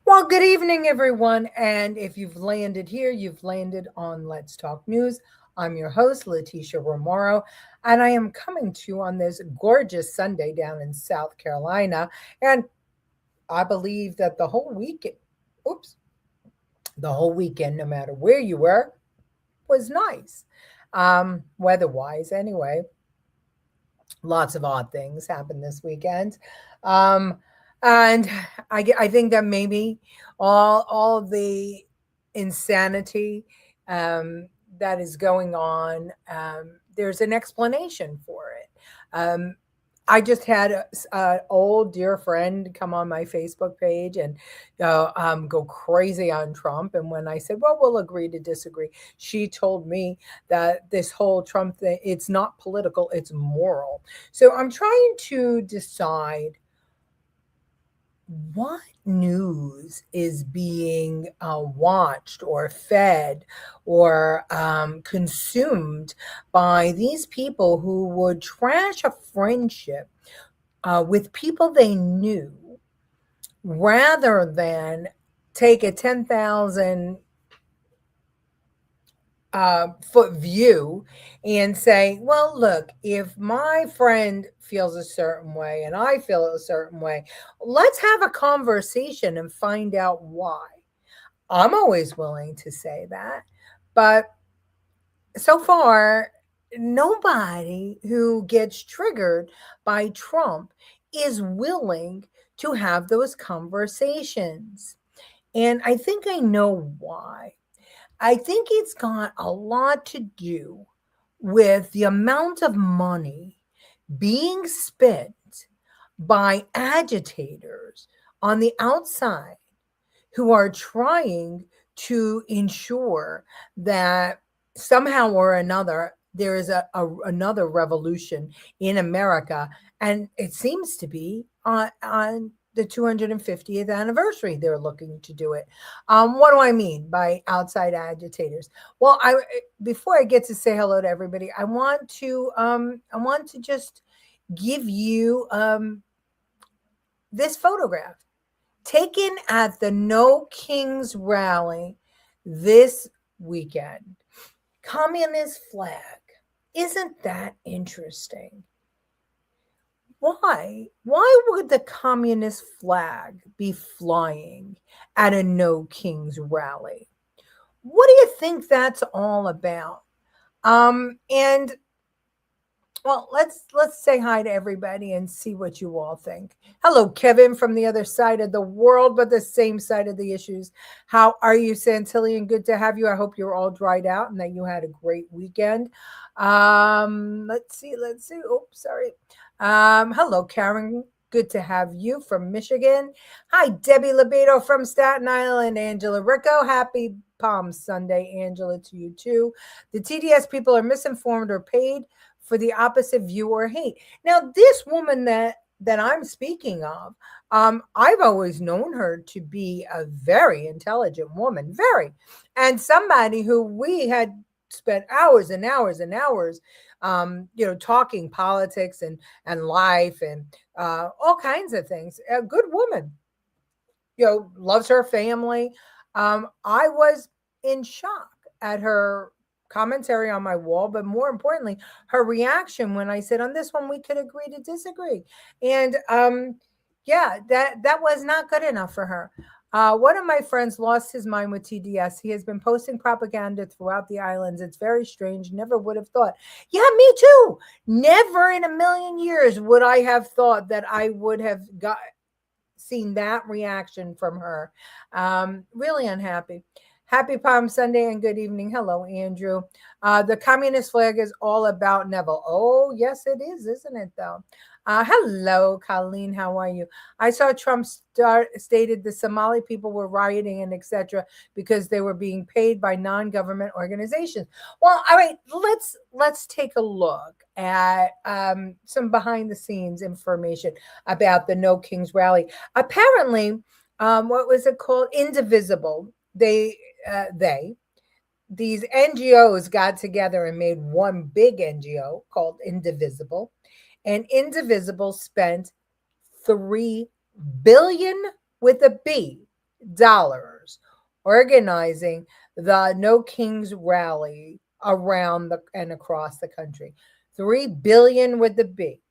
Well, good evening, everyone. And if you've landed here, you've landed on Let's Talk News. I'm your host, Leticia Remauro, and I am coming to you on this gorgeous Sunday down in South Carolina. And I believe that oops, the whole weekend, no matter where you were, was nice. Weather-wise, anyway. Lots of odd things happened this weekend. Um, and I think that maybe all the insanity that is going on, there's an explanation for it. Um, I just had a old dear friend come on my Facebook page and go crazy on Trump. And when I said, "Well, we'll agree to disagree," she told me that this whole Trump thing, it's not political, it's moral. So I'm trying to decide what news is being watched or fed or consumed by these people who would trash a friendship with people they knew rather than take a 10,000 foot view and say, well, look, if my friend feels a certain way and I feel a certain way, let's have a conversation and find out why. I'm always willing to say that. But so far, nobody who gets triggered by Trump is willing to have those conversations. And I think I know why. I think it's got a lot to do with the amount of money being spent by agitators on the outside who are trying to ensure that somehow or another there is another revolution in America. And it seems to be on the 250th anniversary they're looking to do it. What do I mean by outside agitators? Well, I before I get to say hello to everybody, I want to just give you this photograph taken at the No Kings rally this weekend. Communist flag. Isn't that interesting? Why would the communist flag be flying at a No Kings rally? What do you think that's all about? And well, let's say hi to everybody and see what you all think. Hello, Kevin from the other side of the world, but the same side of the issues. How are you, Santillian? Good to have you. I hope you're all dried out and that you had a great weekend. Let's see. Oops, sorry. Hello, Karen. Good to have you from Michigan. Hi, Debbie Libido from Staten Island. Angela Rico. Happy Palm Sunday, Angela, to you too. The TDS people are misinformed or paid for the opposite view or hate. Now, this woman that I'm speaking of, I've always known her to be a very intelligent woman, very, and somebody who we had spent hours and hours and hours, talking politics and life and all kinds of things. A good woman, loves her family. I was in shock at her commentary on my wall, but more importantly, her reaction when I said, on this one, we could agree to disagree. And yeah, that was not good enough for her. One of my friends lost his mind with TDS. He has been posting propaganda throughout the islands. It's very strange. Never would have thought. Yeah, me too. Never in a million years would I have thought that I would have seen that reaction from her. Really unhappy. Happy Palm Sunday and good evening. Hello, Andrew. The communist flag is all about Neville. Oh, yes, it is, isn't it, though? Hello, Colleen. How are you? I saw Trump stated the Somali people were rioting and etc. because they were being paid by non-government organizations. Well, all right, let's take a look at some behind-the-scenes information about the No Kings rally. Apparently, what was it called? Indivisible. These NGOs got together and made one big NGO called Indivisible, and Indivisible spent 3 billion with a B organizing the No Kings rally around and across the country. 3 billion with the B.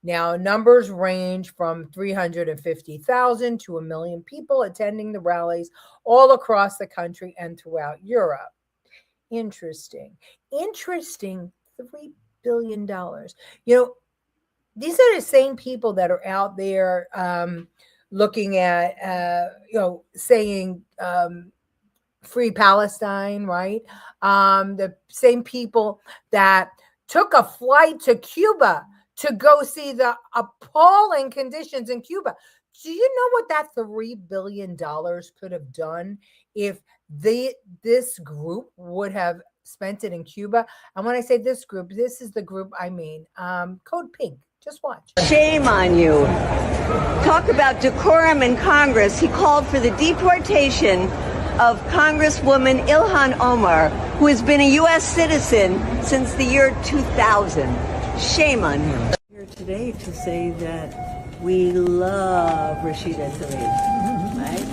Now, numbers range from 350,000 to a million people attending the rallies all across the country and throughout Europe. Interesting. $3 billion. These are the same people that are out there looking at, saying free Palestine, right? The same people that took a flight to Cuba to go see the appalling conditions in Cuba. Do you know what that $3 billion could have done if this group would have spent it in Cuba? And when I say this group, this is the group I mean. Code Pink. Just watch. Shame on you. Talk about decorum in Congress. He called for the deportation of Congresswoman Ilhan Omar, who has been a U.S. citizen since the year 2000. Shame on him. Here today to say that we love Rashida Tlaib, right?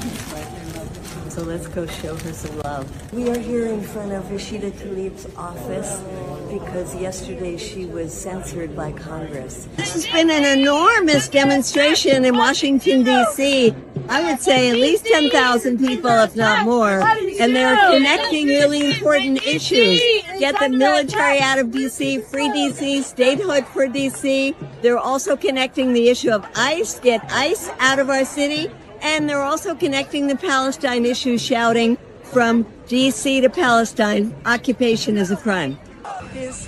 So let's go show her some love. We are here in front of Rashida Tlaib's office because yesterday she was censored by Congress. This has been an enormous demonstration in Washington, D.C. I would say at least 10,000 people, if not more. And they're connecting really important issues. Get the military out of D.C., free D.C., statehood for D.C. They're also connecting the issue of ICE, get ICE out of our city. And they're also connecting the Palestine issue, shouting from D.C. to Palestine, occupation is a crime. This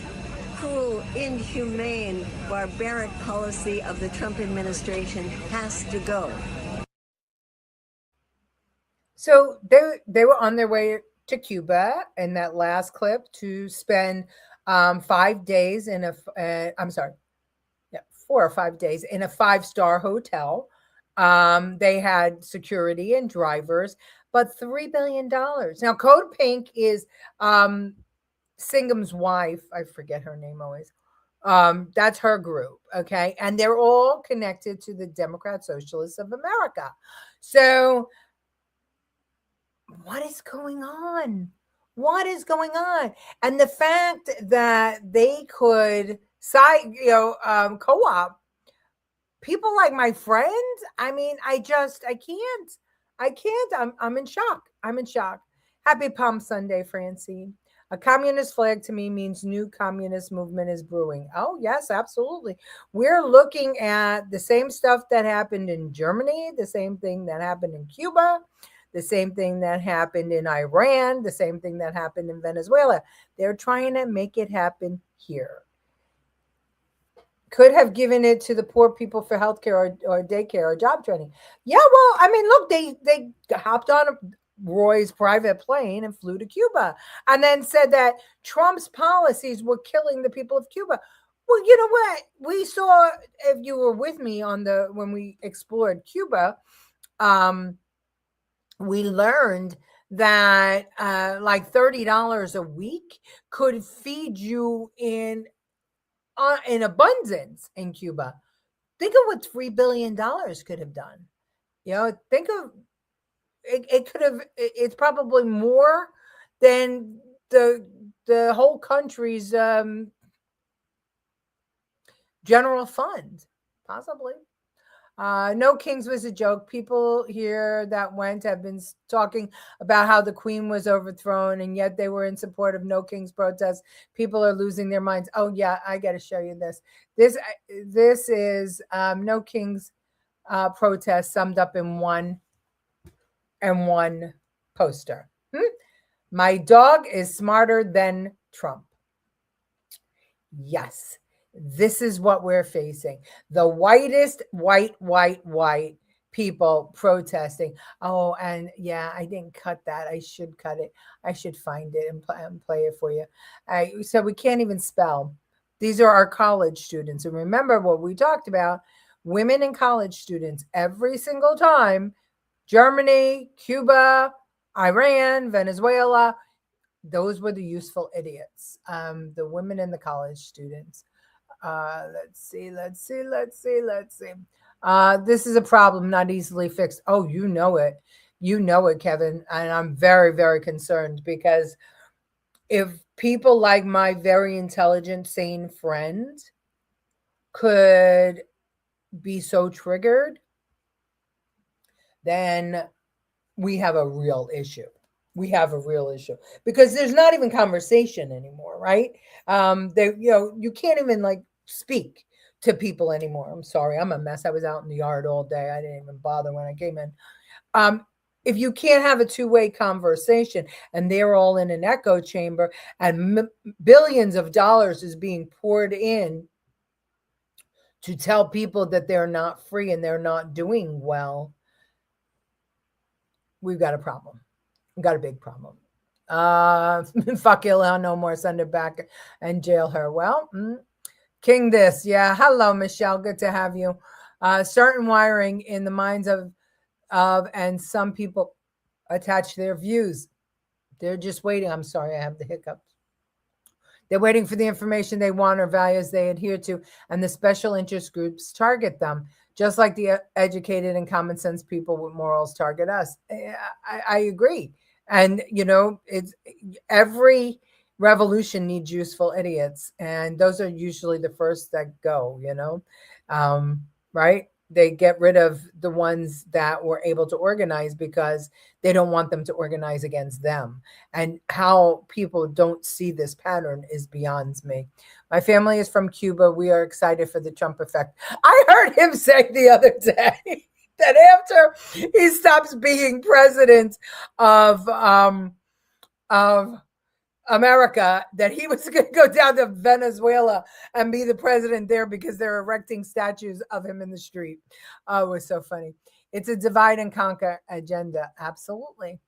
cruel, inhumane, barbaric policy of the Trump administration has to go. So they were on their way to Cuba in that last clip to spend 5 days in 4 or 5 days in a 5-star hotel. They had security and drivers, but $3 billion. Now, Code Pink is Singham's wife. I forget her name always. That's her group, okay? And they're all connected to the Democrat Socialists of America. So what is going on? What is going on? And the fact that they could co-op people like my friend, I mean, I can't. I'm in shock. I'm in shock. Happy Palm Sunday, Francine. A communist flag to me means new communist movement is brewing. Oh, yes, absolutely. We're looking at the same stuff that happened in Germany, the same thing that happened in Cuba, the same thing that happened in Iran, the same thing that happened in Venezuela. They're trying to make it happen here. Could have given it to the poor people for healthcare or daycare or job training. Yeah, well, I mean, look, they hopped on Roy's private plane and flew to Cuba and then said that Trump's policies were killing the people of Cuba. Well, you know what? We saw, if you were with me when we explored Cuba, we learned that like $30 a week could feed you in abundance in Cuba. Think of what $3 billion could have done. Think of it could have. It's probably more than the whole country's general fund, possibly. No Kings was a joke. People here that went have been talking about how the Queen was overthrown, and yet they were in support of No Kings protests. People are losing their minds. Oh yeah, I got to show you this. This is No Kings protest summed up in one poster. My dog is smarter than Trump. Yes. This is what we're facing. The whitest white people protesting. Oh, and yeah, I didn't cut that. I should cut it. I should find it and play it for you. So we can't even spell. These are our college students. And remember what we talked about, women and college students every single time, Germany, Cuba, Iran, Venezuela, those were the useful idiots, the women and the college students. Let's see. This is a problem not easily fixed. Oh, you know it. You know it, Kevin. And I'm very, very concerned because if people like my very intelligent, sane friend could be so triggered, then we have a real issue. We have a real issue because there's not even conversation anymore, right? You can't even like speak to people anymore. I'm sorry, I'm a mess. I was out in the yard all day. I didn't even bother when I came in. Um, if you can't have a two-way conversation and they're all in an echo chamber and billions of dollars is being poured in to tell people that they're not free and they're not doing well, we've got a problem. We've got a big problem. Fuck Ilhan, no more, send her back and jail her. Well, King this. Yeah. Hello, Michelle. Good to have you. Certain wiring in the minds of and some people attach their views. They're just waiting. I'm sorry, I have the hiccups. They're waiting for the information they want or values they adhere to, and the special interest groups target them, just like the educated and common sense people with morals target us. I agree. And, it's every revolution needs useful idiots. And those are usually the first that go, right? They get rid of the ones that were able to organize because they don't want them to organize against them. And how people don't see this pattern is beyond me. My family is from Cuba. We are excited for the Trump effect. I heard him say the other day that after he stops being president of America, that he was going to go down to Venezuela and be the president there because they're erecting statues of him in the street. Oh, it was so funny. It's a divide and conquer agenda. Absolutely.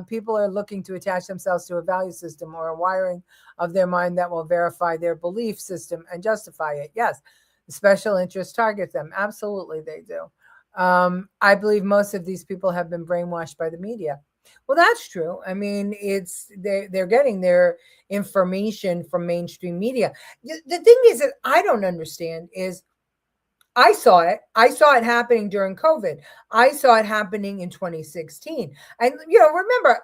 People are looking to attach themselves to a value system or a wiring of their mind that will verify their belief system and justify it. Yes, the special interests target them. Absolutely, they do. I believe most of these people have been brainwashed by the media. Well, that's true. I mean, they're getting their information from mainstream media. The thing is that I don't understand is I saw it. I saw it happening during COVID. I saw it happening in 2016. And, remember,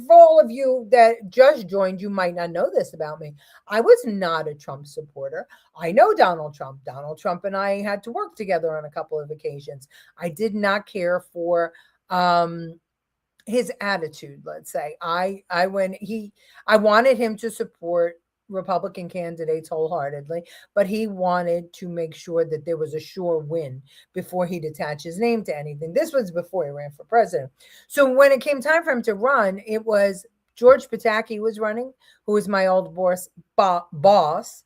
for all of you that just joined, you might not know this about me. I was not a Trump supporter. I know Donald Trump. Donald Trump and I had to work together on a couple of occasions. I did not care for his attitude, let's say. I wanted him to support Republican candidates wholeheartedly, but he wanted to make sure that there was a sure win before he'd attach his name to anything. This was before he ran for president. So when it came time for him to run, it was George Pataki was running, who was my old boss,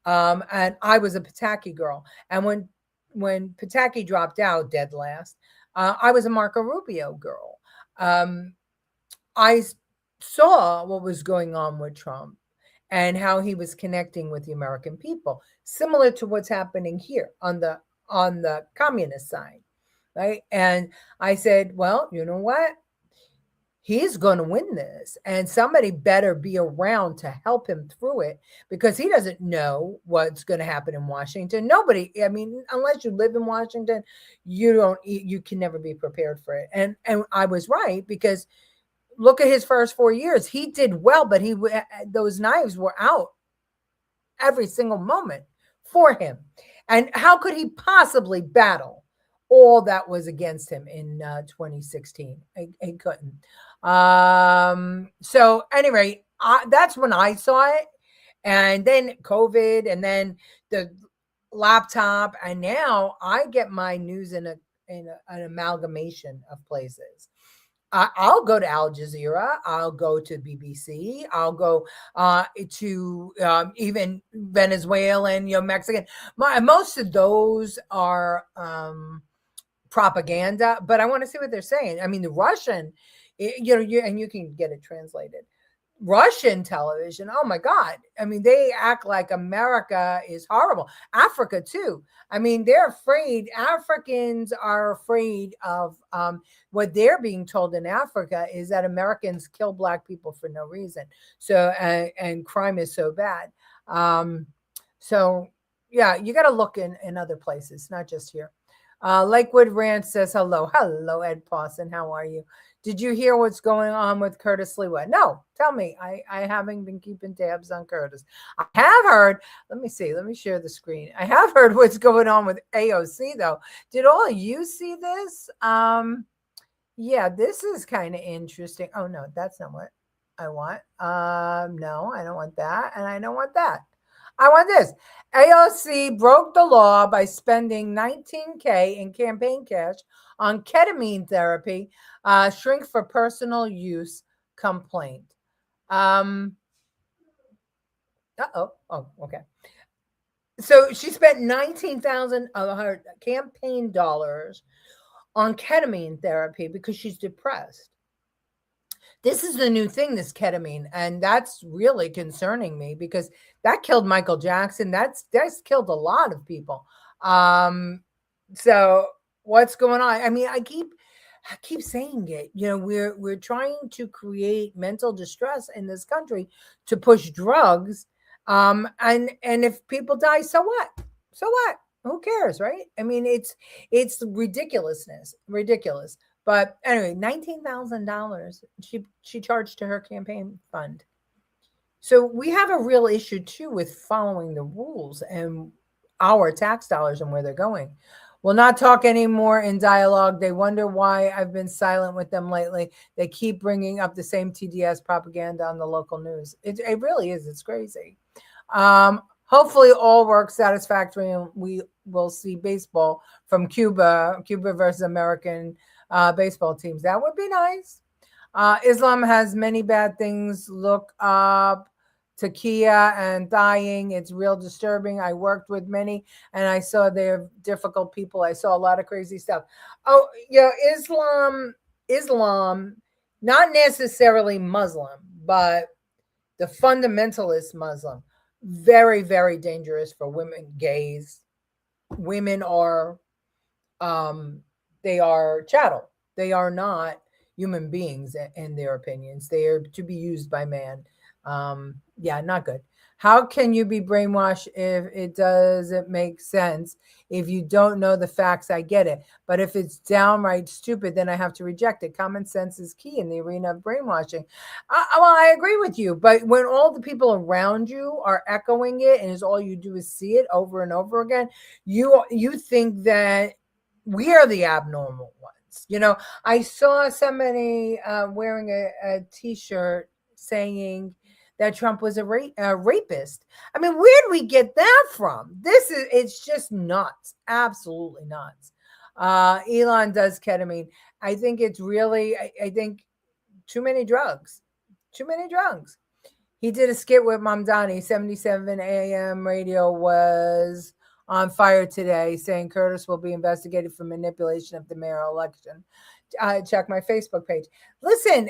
and I was a Pataki girl. And when Pataki dropped out dead last, I was a Marco Rubio girl. I saw what was going on with Trump and how he was connecting with the American people, similar to what's happening here on the communist side, right? And I said, well, you know what? He's going to win this, and somebody better be around to help him through it because he doesn't know what's going to happen in Washington. Nobody, I mean, unless you live in Washington, you can never be prepared for it. And I was right because look at his first 4 years. He did well, but those knives were out every single moment for him. And how could he possibly battle all that was against him in 2016? He couldn't. So anyway, that's when I saw it. And then COVID, and then the laptop, and now I get my news in an amalgamation of places. I'll go to Al Jazeera. I'll go to BBC. I'll go to even Venezuelan, Mexican. Most of those are propaganda, but I want to see what they're saying. I mean, the Russian, and you can get it translated. Russian television, oh my God. I mean, they act like America is horrible. Africa too. I mean, they're afraid. Africans are afraid of what they're being told in Africa is that Americans kill Black people for no reason. So, and crime is so bad. So yeah, you got to look in other places, not just here. Lakewood Ranch says hello. Hello, Ed Pawson. How are you? Did you hear what's going on with Curtis Lewa? No, tell me. I haven't been keeping tabs on Curtis. I have heard, let me see, let me share the screen. I have heard what's going on with AOC, though. Did all of you see this? Yeah, this is kind of interesting. Oh, no, that's not what I want. No, I don't want that. And I don't want that. I want this. AOC broke the law by spending $19K in campaign cash on ketamine therapy, shrink for personal use complaint. Oh, okay. So she spent 19,000 of her campaign dollars on ketamine therapy because she's depressed. This is the new thing, this ketamine, and that's really concerning me because that killed Michael Jackson. That's killed a lot of people. So what's going on? I mean, I keep saying it. You know, we're trying to create mental distress in this country to push drugs. And if people die, so what? So what? Who cares, right? I mean, it's ridiculous. But anyway, $19,000 she charged to her campaign fund. So we have a real issue too with following the rules and our tax dollars and where they're going. We'll not talk anymore in dialogue. They wonder why I've been silent with them lately. They keep bringing up the same TDS propaganda on the local news. It really is. It's crazy. Hopefully all works satisfactory and we will see baseball from Cuba versus American baseball teams. That would be nice. Islam has many bad things. Look up Takia and dying. It's real disturbing. I worked with many and I saw they're difficult people. I saw a lot of crazy stuff. Oh, yeah, Islam, not necessarily Muslim, but the fundamentalist Muslim, very, very dangerous for women, gays. Women are, they are chattel. They are not human beings in their opinions. They are to be used by man. Yeah, not good. How can you be brainwashed if it doesn't make sense? If you don't know the facts, I get it. But if it's downright stupid, then I have to reject it. Common sense is key in the arena of brainwashing. Well, I agree with you. But when all the people around you are echoing it and all you do is see it over and over again, you think that we are the abnormal ones. You know, I saw somebody wearing a T-shirt saying that Trump was a rapist. I mean, where did we get that from? It's just nuts. Absolutely nuts. Elon does ketamine. I think it's really, I think too many drugs. He did a skit with Mamdani. 77 AM radio was on fire today, saying Curtis will be investigated for manipulation of the mayoral election. Check my Facebook page. Listen,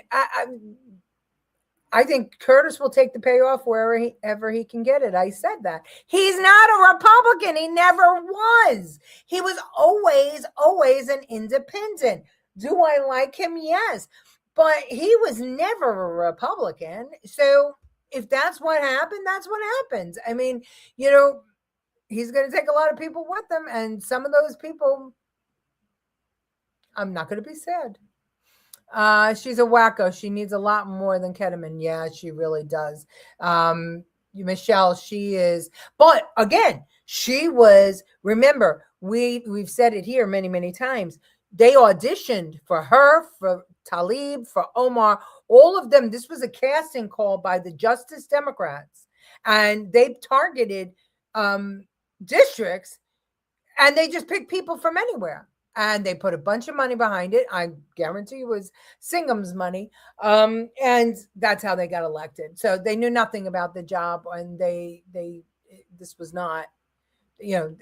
I think Curtis will take the payoff wherever he can get it. I said that. He's not a Republican. He never was. He was always an independent. Do I like him? Yes. But he was never a Republican. So if that's what happened, that's what happens. I mean, you know, he's going to take a lot of people with him. And some of those people, I'm not going to be sad. She's a wacko. She needs a lot more than ketamine. Yeah, she really does. Michelle, she is. But again, she was. Remember, we've said it here many, many times. They auditioned for her, for Tlaib, for Omar, all of them. This was a casting call by the Justice Democrats, and they targeted districts, and they just picked people from anywhere. And they put a bunch of money behind it. I guarantee it was Singham's money. And that's how they got elected. So they knew nothing about the job. And this was not, you know,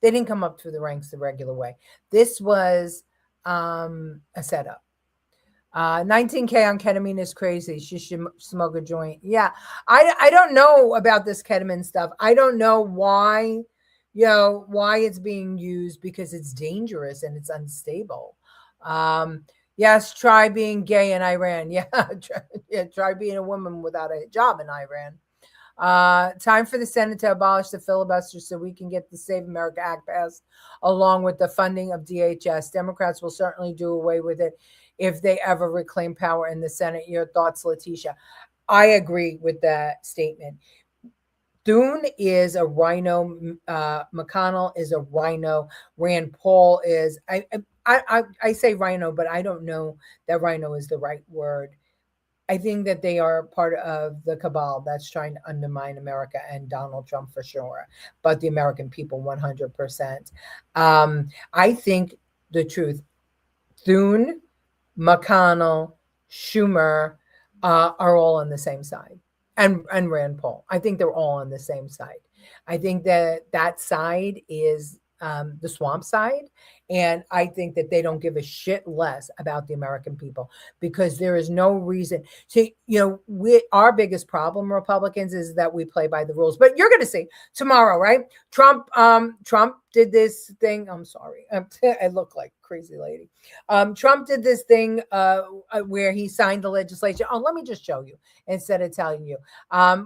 they didn't come up through the ranks the regular way. This was a setup. 19K on ketamine is crazy. She should smoke a joint. Yeah. I don't know about this ketamine stuff. I don't know why. Why it's being used, because it's dangerous and it's unstable. Yes, try being gay in Iran. Yeah, try being a woman without a job in Iran. Time for the Senate to abolish the filibuster so we can get the Save America Act passed, along with the funding of DHS. Democrats will certainly do away with it if they ever reclaim power in the Senate. Your thoughts, Leticia? I agree with that statement. Thune is a rhino. McConnell is a rhino. Rand Paul is. I say rhino, but I don't know that rhino is the right word. I think that they are part of the cabal that's trying to undermine America and Donald Trump for sure, but the American people 100%. I think the truth. Thune, McConnell, Schumer are all on the same side, and Rand Paul. I think they're all on the same side. I think that side is the swamp side, and I think that they don't give a shit less about the American people, because there is no reason to, our biggest problem, Republicans, is that we play by the rules. But you're going to see tomorrow, right? Trump did this thing. I'm sorry. I look like a crazy lady. Trump did this thing where he signed the legislation. Oh, let me just show you instead of telling you.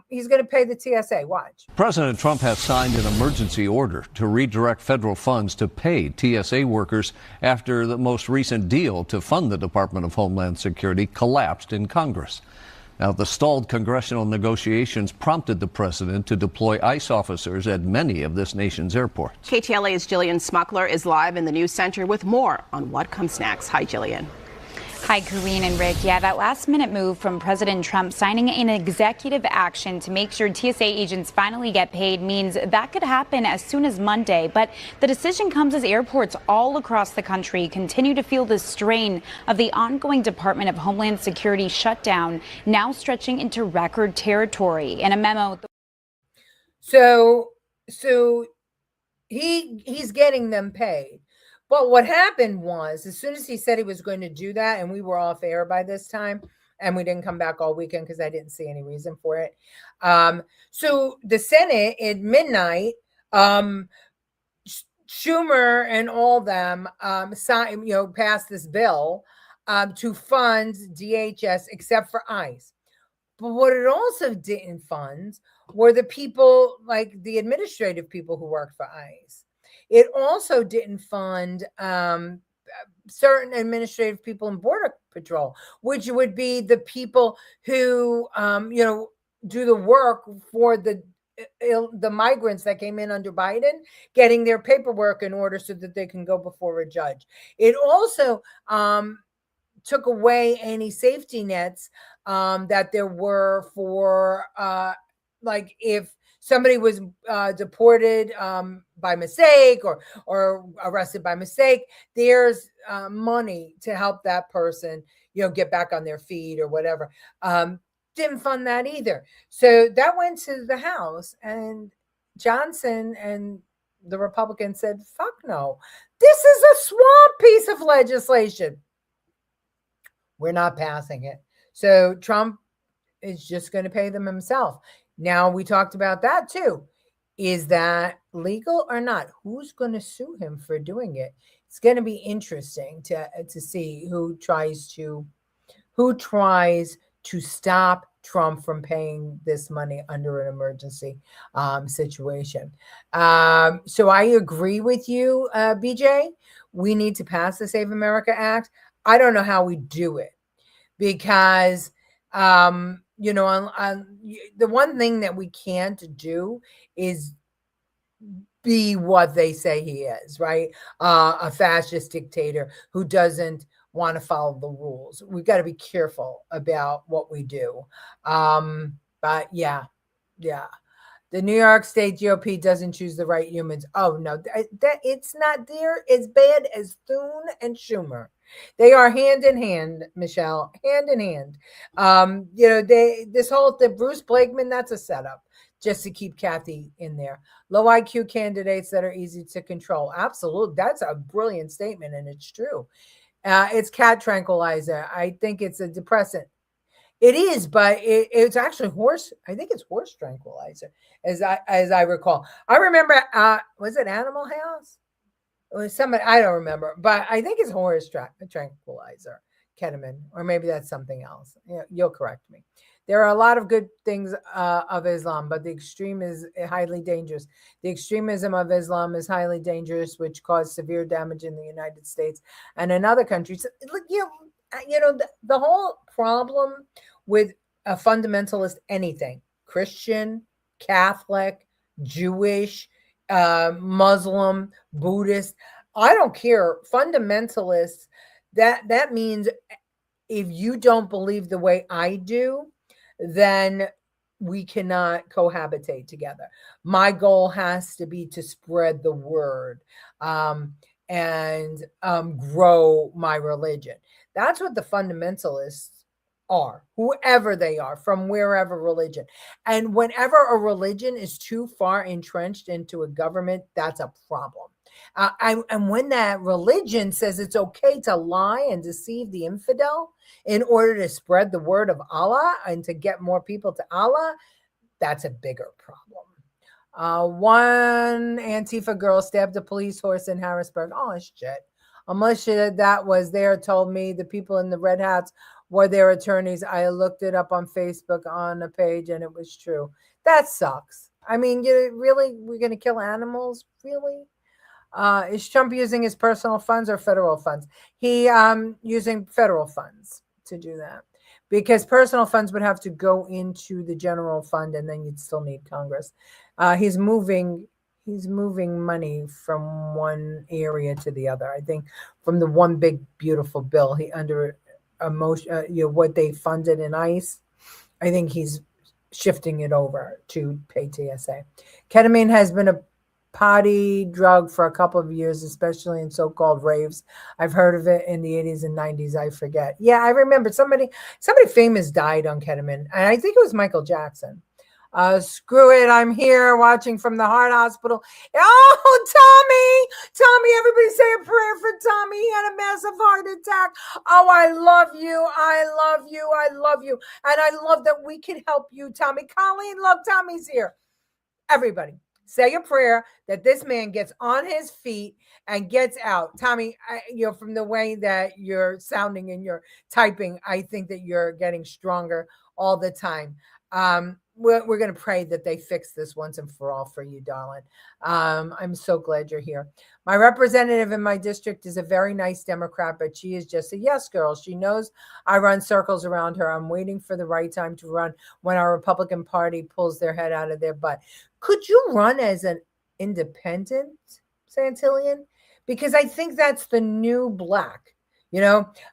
He's going to pay the TSA. Watch. President Trump has signed an emergency order to redirect federal funds to pay TSA workers after the most recent deal to fund the Department of Homeland Security collapsed in Congress. Now, the stalled congressional negotiations prompted the president to deploy ICE officers at many of this nation's airports. KTLA's Jillian Smuckler is live in the news center with more on what comes next. Hi, Jillian. Hi, Karine and Rick. Yeah, that last-minute move from President Trump signing an executive action to make sure TSA agents finally get paid means that could happen as soon as Monday. But the decision comes as airports all across the country continue to feel the strain of the ongoing Department of Homeland Security shutdown, now stretching into record territory. In a memo, So he's getting them paid. But what happened was, as soon as he said he was going to do that, and we were off air by this time, and we didn't come back all weekend because I didn't see any reason for it. So the Senate at midnight, Schumer and all them passed this bill to fund DHS except for ICE. But what it also didn't fund were the people, like the administrative people who worked for ICE. It also didn't fund certain administrative people in Border Patrol, which would be the people who, do the work for the migrants that came in under Biden, getting their paperwork in order so that they can go before a judge. It also took away any safety nets that there were for, like if somebody was deported by mistake or arrested by mistake, there's money to help that person, get back on their feet or whatever. Didn't fund that either. So that went to the House, and Johnson and the Republicans said, fuck no. This is a swamp piece of legislation. We're not passing it. So Trump is just going to pay them himself. Now, we talked about that too. Is that legal or not? Who's going to sue him for doing it? It's going to be interesting to see who tries to stop Trump from paying this money under an emergency situation. So I agree with you, BJ. We need to pass the Save America Act. I don't know how we do it, because the one thing that we can't do is be what they say he is, right? A fascist dictator who doesn't want to follow the rules. We've got to be careful about what we do. But yeah. The New York State GOP doesn't choose the right humans. Oh no, that it's not there as bad as Thune and Schumer. They are hand in hand, Michelle, hand in hand. The Bruce Blakeman, that's a setup just to keep Kathy in there. Low IQ candidates that are easy to control. Absolutely. That's a brilliant statement, and it's true. It's cat tranquilizer. I think it's a depressant. It is, but it's actually horse. I think it's horse tranquilizer, as I recall. I remember, was it Animal House? It was somebody, I don't remember, but I think it's horse tranquilizer. ketamine, or maybe that's something else. You'll correct me. There are a lot of good things of Islam, but the extreme is highly dangerous. The extremism of Islam is highly dangerous, which caused severe damage in the United States and in other countries. The whole problem with a fundamentalist anything, Christian, Catholic, Jewish, Muslim, Buddhist, I don't care. Fundamentalists, that means if you don't believe the way I do, then we cannot cohabitate together. My goal has to be to spread the word and grow my religion. That's what the fundamentalists are, whoever they are, from wherever religion. And whenever a religion is too far entrenched into a government, that's a problem. And when that religion says it's okay to lie and deceive the infidel in order to spread the word of Allah and to get more people to Allah, that's a bigger problem. One Antifa girl stabbed a police horse in Harrisburg. Oh, shit. A militia that was there told me the people in the red hats were their attorneys. I looked it up on Facebook on a page, and it was true. That sucks. I mean, we're going to kill animals? Really? Is Trump using his personal funds or federal funds? He using federal funds to do that, because personal funds would have to go into the general fund, and then you'd still need Congress. He's moving money from one area to the other. I think from the one big beautiful bill, he under what they funded in ICE, I think he's shifting it over to pay TSA. Ketamine has been a party drug for a couple of years, especially in so-called raves. I've heard of it in the 80s and 90s. I forget. Yeah, I remember somebody famous died on ketamine, and I think it was Michael Jackson. Screw it, I'm here watching from the heart hospital. Oh, Tommy, everybody say a prayer for Tommy. He had a massive heart attack. Oh, I love you. And I love that we can help you, Tommy. Colleen, look, Tommy's here. Everybody, say a prayer that this man gets on his feet and gets out. Tommy, from the way that you're sounding and you're typing, I think that you're getting stronger all the time. We're going to pray that they fix this once and for all for you, darling. I'm so glad you're here. My representative in my district is a very nice Democrat, but she is just a yes girl. She knows I run circles around her. I'm waiting for the right time to run when our Republican Party pulls their head out of their butt. Could you run as an independent, Santillion? Because I think that's the new black.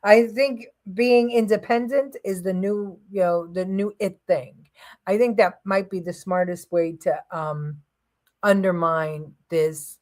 I think being independent is the new it thing. I think that might be the smartest way to undermine this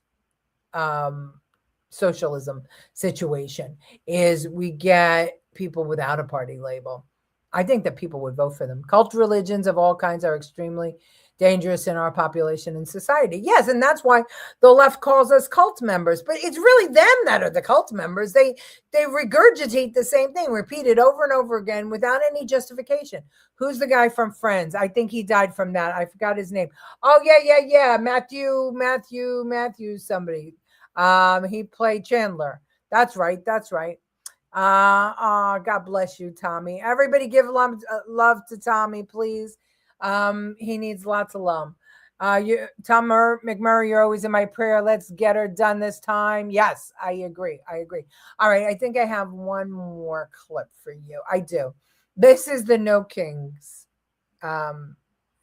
socialism situation, is we get people without a party label. I think that people would vote for them. Cult religions of all kinds are extremely dangerous in our population and society. Yes, and that's why the left calls us cult members. But it's really them that are the cult members. They regurgitate the same thing, repeat it over and over again without any justification. Who's the guy from Friends? I think he died from that. I forgot his name. Oh, yeah. Matthew, somebody. He played Chandler. That's right. God bless you, Tommy. Everybody give love to Tommy, please. He needs lots of love. Tom McMurray, you're always in my prayer. Let's get her done this time. Yes, I agree. All right, I think I have one more clip for you. I do. This is the No Kings. All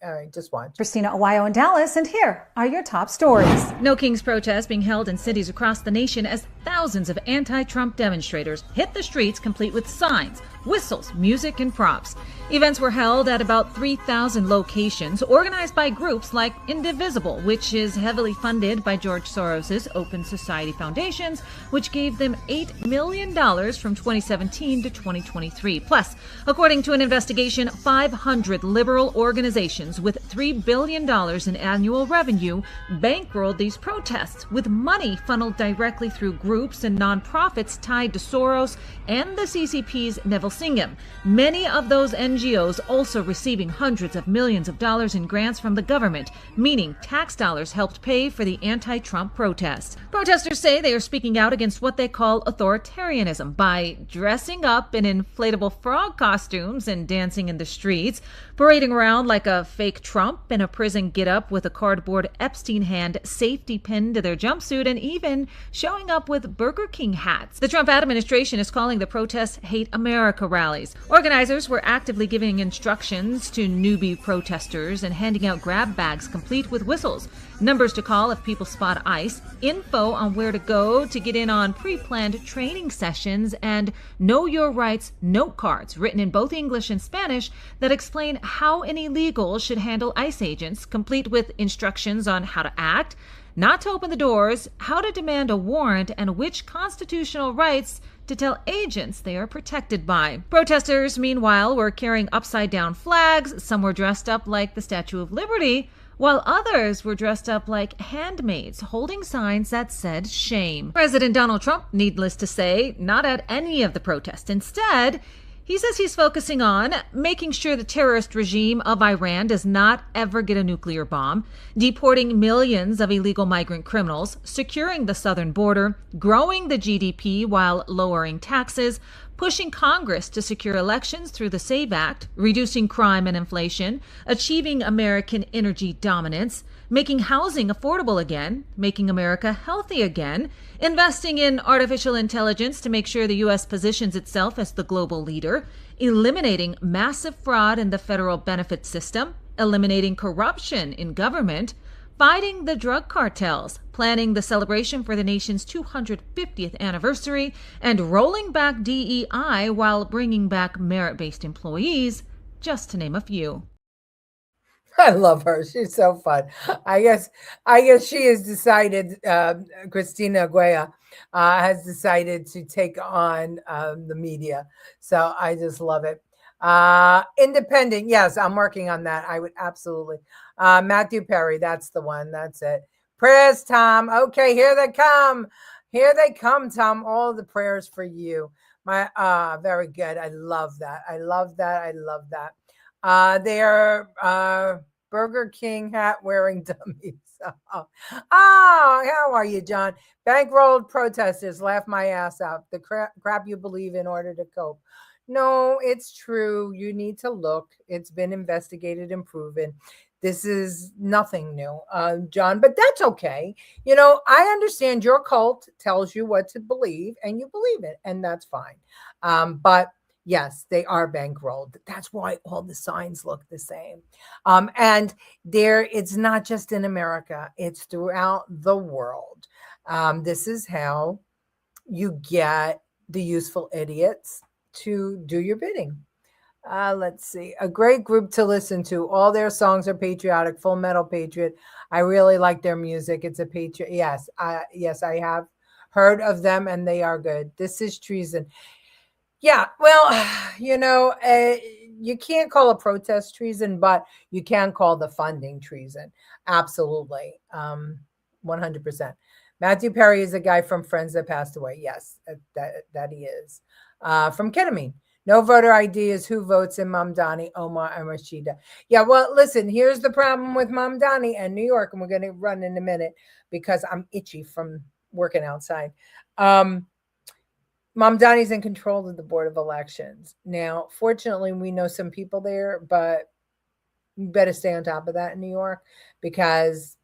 right, just watch. Christina Awayo in Dallas, and here are your top stories. No Kings protests being held in cities across the nation as thousands of anti-Trump demonstrators hit the streets complete with signs, whistles, music, and props. Events were held at about 3,000 locations organized by groups like Indivisible, which is heavily funded by George Soros' Open Society foundations, which gave them $8 million from 2017 to 2023. Plus, according to an investigation, 500 liberal organizations with $3 billion in annual revenue bankrolled these protests with money funneled directly through groups and nonprofits tied to Soros and the CCP's Neville Neville Singham. Many of those NGOs also receiving hundreds of millions of dollars in grants from the government, meaning tax dollars helped pay for the anti-Trump protests. Protesters say they are speaking out against what they call authoritarianism by dressing up in inflatable frog costumes and dancing in the streets, parading around like a fake Trump in a prison get-up with a cardboard Epstein hand safety pinned to their jumpsuit, and even showing up with Burger King hats. The Trump administration is calling the protests Hate America rallies. Organizers were actively giving instructions to newbie protesters and handing out grab bags complete with whistles, numbers to call if people spot ICE, info on where to go to get in on pre-planned training sessions, and Know Your Rights note cards written in both English and Spanish that explain how an illegal should handle ICE agents, complete with instructions on how to act, not to open the doors, how to demand a warrant, and which constitutional rights to tell agents they are protected by. Protesters, meanwhile, were carrying upside-down flags. Some were dressed up like the Statue of Liberty, while others were dressed up like handmaids holding signs that said shame. President Donald Trump, needless to say, not at any of the protests. Instead, he says he's focusing on making sure the terrorist regime of Iran does not ever get a nuclear bomb, deporting millions of illegal migrant criminals, securing the southern border, growing the GDP while lowering taxes, pushing Congress to secure elections through the SAVE Act, reducing crime and inflation, achieving American energy dominance, making housing affordable again, making America healthy again, investing in artificial intelligence to make sure the U.S. positions itself as the global leader, eliminating massive fraud in the federal benefit system, eliminating corruption in government, fighting the drug cartels, planning the celebration for the nation's 250th anniversary, and rolling back DEI while bringing back merit-based employees, just to name a few. I love her. She's so fun. I guess she has decided, Christina Aguilera has decided to take on the media. So I just love it. Independent. Yes, I'm working on that. I would absolutely. Matthew Perry. That's the one. That's it. Prayers, Tom. Okay, here they come. Here they come, Tom. All the prayers for you. Very good. I love that. I love that. I love that. They're Burger King hat wearing dummies. Oh, how are you, John? Bankrolled protesters laugh my ass out. The crap you believe in order to cope. No, it's true. You need to look. It's been investigated and proven. This is nothing new, John, but that's okay. You know, I understand your cult tells you what to believe and you believe it, and that's fine. But yes, they are bankrolled. That's why all the signs look the same. And it's not just in America, it's throughout the world. This is how you get the useful idiots to do your bidding. Let's see. A great group to listen to. All their songs are patriotic. Full Metal Patriot. I really like their music. It's a patriot. Yes, I have heard of them, and they are good. This is treason. Yeah, well, you know, you can't call a protest treason, but you can call the funding treason. Absolutely. 100%. Matthew Perry is a guy from Friends that passed away. Yes, that he is. From ketamine. No voter ID is who votes in Mamdani, Omar, and Rashida. Yeah, well, listen, here's the problem with Mamdani and New York, and we're going to run in a minute because I'm itchy from working outside. Mamdani's in control of the Board of Elections. Now, fortunately, we know some people there, but you better stay on top of that in New York because,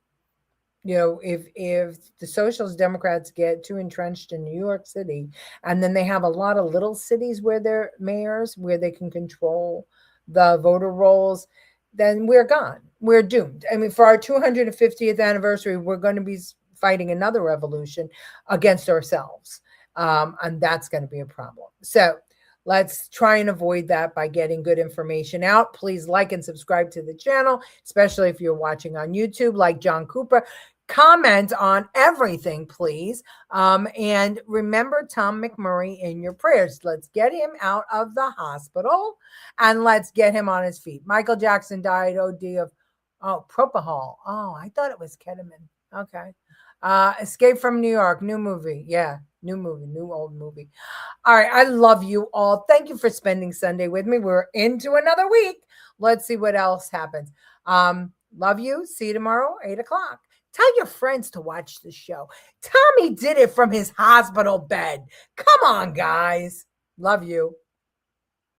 you know, if the Socialist Democrats get too entrenched in New York City, and then they have a lot of little cities where they're mayors, where they can control the voter rolls, then we're gone. We're doomed. I mean, for our 250th anniversary, we're going to be fighting another revolution against ourselves. And that's going to be a problem. So let's try and avoid that by getting good information out. Please like and subscribe to the channel, especially if you're watching on YouTube, like John Cooper. Comment on everything, please. And remember Tom McMurray in your prayers. Let's get him out of the hospital and let's get him on his feet. Michael Jackson died OD of propofol. Oh, I thought it was ketamine. Okay. Escape from New York, new movie. Yeah. New movie, new old movie. All right. I love you all. Thank you for spending Sunday with me. We're into another week. Let's see what else happens. Love you. See you tomorrow, 8:00. Tell your friends to watch the show. Tommy did it from his hospital bed. Come on, guys. Love you.